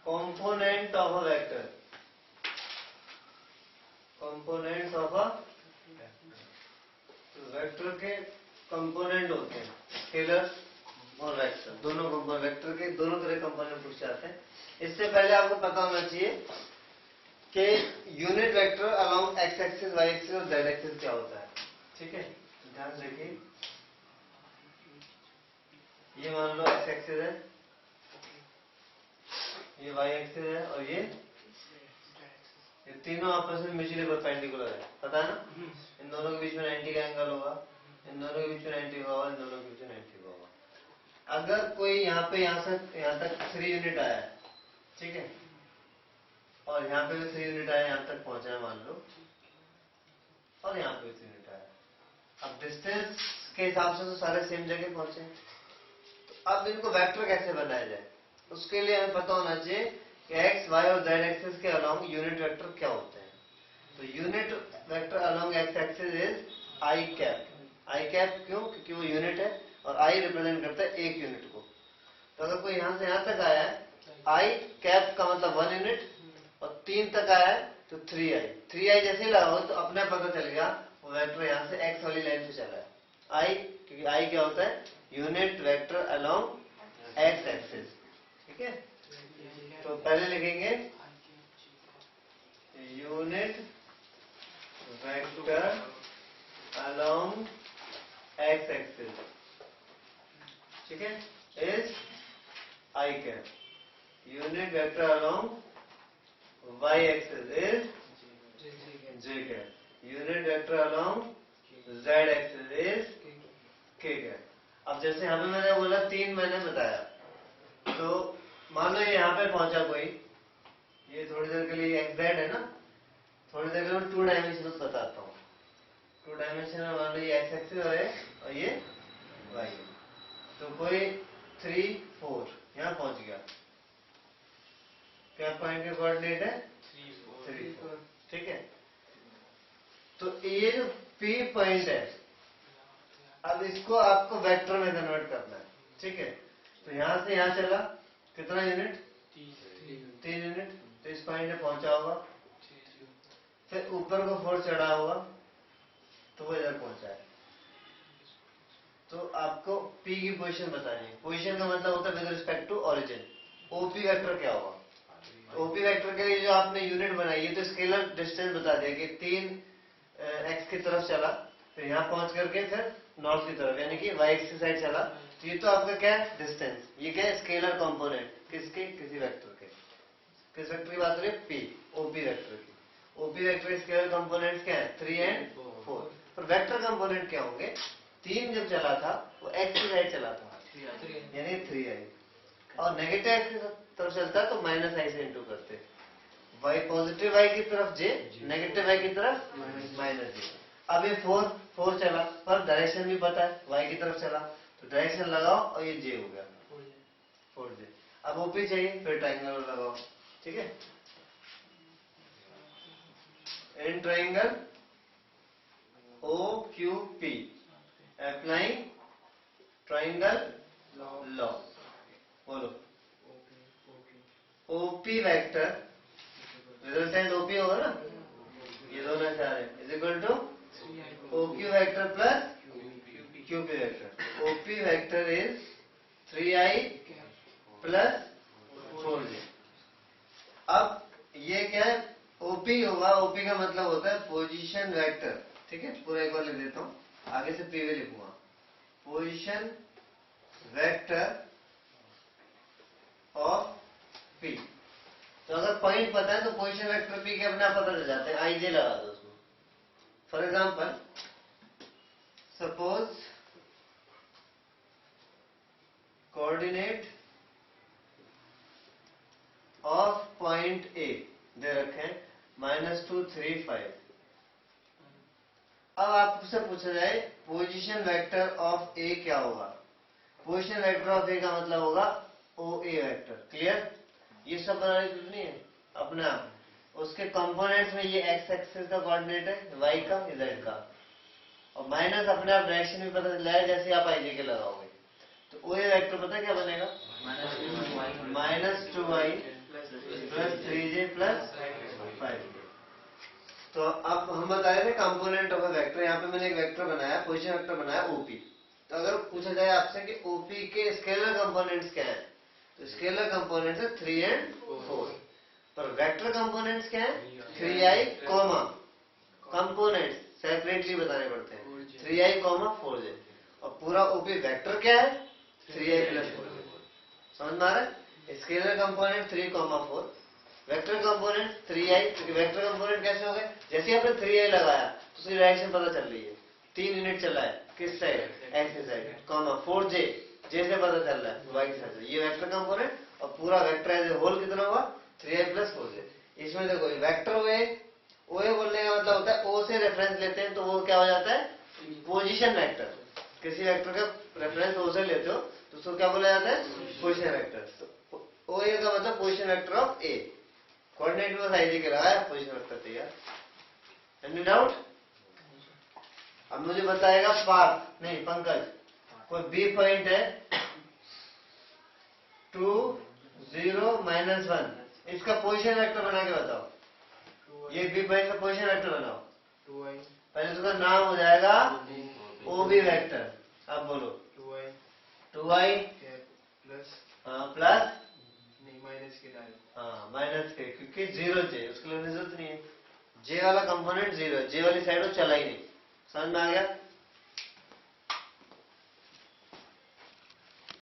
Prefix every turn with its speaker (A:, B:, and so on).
A: component of a vector, components of a vector के component होते हैं, स्केलर और वेक्टर दोनों कंपोनेंट, वेक्टर के दोनों तरह कंपोनेंट पूछ जाते हैं। इससे पहले आपको पता होना चाहिए कि unit vector along X axis, Y axis और जेड एक्सिस क्या होता है। ठीक है, ध्यान से देखिए, ये मान लो एक्स एक्सिस है, ये वाई एक्सिस है और ये तीनों आपस में म्यूचुअली परपेंडिकुलर है, पता है ना। इन दोनों के बीच में 90 का एंगल होगा, इन दोनों के बीच में 90 का होगा, इन दोनों के बीच में 90 का होगा। अगर कोई यहाँ पे यहाँ से यहाँ तक 3 यूनिट आया है, ठीक है, और यहाँ पे भी 3 यूनिट आया, यहाँ तक पहुंचा है मान लो, और यहाँ पे भी 3 यूनिट आया। अब डिस्टेंस के हिसाब से तो सारे सेम जगह पहुंचे, तो अब इनको वेक्टर कैसे बनाया जाए, उसके लिए हमें पता होना चाहिए कि एक्स, वाई और जेड एक्सिस के अलोंग यूनिट वेक्टर क्या होते हैं। तो unit vector along X axis is I cap. I cap क्यों? क्योंकि वो यूनिट है और आई रिप्रेजेंट करता है एक यूनिट को। तो अगर कोई यहां से यहां तक आया है, आई कैप का मतलब 1 यूनिट, और 3 तक आया है तो 3i। 3i जैसे ही लगाओ तो अपने पता चल गया वो वेक्टर यहां से एक्स वाली लाइन से चला है। आई, क्योंकि आई क्या होता है? Unit vector along X axis. ठीक है, तो पहले लिखेंगे unit vector along X axis, ठीक है, is I cap. Unit vector along Y axis is J cap. Unit vector along Z axis is K cap. अब जैसे हमें मैंने बोला 3 मैंने बताया, तो मान लो ये यहाँ पे पहुंचा कोई, ये थोड़ी देर के लिए एक्स जेड है ना, थोड़ी देर के लिए 2 डायमेंशन बताता हूँ। 2 डायमेंशन में मान लो ये एक्स एक्सिस है और ये वाई है। तो कोई 3, 4 यहाँ पहुंच गया, क्या पॉइंट के कोऑर्डिनेट है 3, 4, ठीक है। तो ये जो पी पॉइंट है, अब इसको आपको वेक्टर में कन्वर्ट करना है, ठीक है। तो यहां से यहां चला कितना यूनिट? 3 यूनिट। तो इस पॉइंट में पहुंचा होगा, फिर ऊपर को 4 चढ़ा होगा, तो वो इधर पहुंचा है। तो आपको P की पोजीशन बतानी है। पोजीशन का मतलब होता है with respect to origin. OP vector क्या होगा? तो OP वेक्टर के लिए जो आपने यूनिट बनाई है, तो स्केलर डिस्टेंस बता दिया कि 3 एक्स की तरफ चला, फिर यहाँ पहुंच करके फिर नॉर्थ की तरफ, यानी कि वाई एक्सिस साइड चला। तो ये तो आपका क्या है? डिस्टेंस। ये क्या है? Scalar component. किसके? किसी वेक्टर के। किस वेक्टर की बात हो रही है? पी, ओपी वेक्टर की। ओपी वेक्टर के स्केलर कंपोनेंट्स क्या है? 3 एंड 4। पर वेक्टर कंपोनेंट क्या होंगे? 3 जब चला था वो एक्स की साइड चला था, यानी 3i, और नेगेटिव एक्स की तरफ चलता है तो -i से इंटू करते। वाई पॉजिटिव वाई की तरफ जे, नेगेटिव वाई की तरफ -j। अब ये 4 चला, पर डायरेक्शन भी पता है, वाई की तरफ चला, तो डायरेक्शन लगाओ और ये जे हो गया 4j। अब ओपी चाहिए, फिर ट्राइंगल लगाओ, ठीक है। In triangle OQP applying triangle law, बोलो। OP वेक्टर रिजल्टेंट OP होगा ना, ये दोनों चार है, is equal to OQ vector plus QP vector. OP vector is 3i plus 4j। अब ये क्या है? OP होगा, OP का मतलब होता है पोजीशन वेक्टर, ठीक है। पूरा एक बार लिख देता हूँ, आगे से PV लिखूंगा। Position vector of P। तो अगर पॉइंट पता है तो पोजीशन वेक्टर P के अपने आप पता चल जाते हैं, IJ लगा दो उसमें। For example, suppose coordinate of point A दे रखे हैं -2, 3, 5। अब आपसे पूछा जाए पोजीशन वेक्टर ऑफ A क्या होगा? पोजीशन वेक्टर ऑफ A का मतलब होगा OA वेक्टर। क्लियर? ये सब बनाने की नहीं है अपने आप। उसके कंपोनेंट्स में ये एक्स एक्सिस का कोऑर्डिनेट है, वाई का, जेड का, और माइनस अपने आप डायरेक्शन भी पता चला है जैसे आप IJ के लगाओगे। तो OA वेक्टर पता क्या बनेगा? -2i plus 3j plus 5j। तो अब हम बता रहे थे कंपोनेंट ऑफ अ वेक्टर। यहाँ पे मैंने एक वेक्टर बनाया, पोजीशन वेक्टर बनाया ओपी। तो अगर पूछा जाए आपसे कि ओपी के स्केलर कंपोनेंट्स क्या है, तो स्केलर कंपोनेंट्स है 3 and 4। पर वेक्टर कंपोनेंट्स क्या है? 3i कॉमा कंपोनेंट्स सेपरेटली बताने पड़ते हैं 3i कॉमा 4j। और पूरा ओपी वेक्टर क्या है? 3i plus 4j। समझ में आ रहा है? Scalar component 3, 4, vector component 3i। क्योंकि वेक्टर कंपोनेंट कैसे हो गए? जैसे ही आपने 3i लगाया तो उसकी डायरेक्शन पता चल रही है, 3 यूनिट चला है किस side? X side, comma 4j जैसे पता चल रहा है वाई साइड। ये वेक्टर कंपोनेंट और पूरा वेक्टर एज ए होल कितना हुआ? 3i plus 4j। इसमें देखो वेक्टर ओए बोलने का मतलब होता है ओ से रेफरेंस लेते हैं तो वो क्या हो जाता है? Position vector. किसी वेक्टर का रेफरेंस ओ से लेते हो तो उसको क्या बोला जाता है? Position vector. तो ओए का मतलब position vector of A. Coordinate में साइज के लगाया, पोजीशन वेक्टर तैयार। Any doubt? अब मुझे बताएगा पार्थ, नहीं पंकज, कोई बी पॉइंट है 2 0 -1, इसका पोजीशन वेक्टर बना के बताओ। ये बी पॉइंट का पोजीशन वेक्टर बनाओ। पहले उसका नाम हो जाएगा ओबी वेक्टर। अब बोलो 2i प्लस, हाँ प्लस नहीं माइनस के डाल, हाँ माइनस के, क्योंकि 0j उसके लिए जरूरत नहीं है। जे वाला कंपोनेंट 0 है, जे वाली साइड वो चला ही नहीं। समझ में आ गया?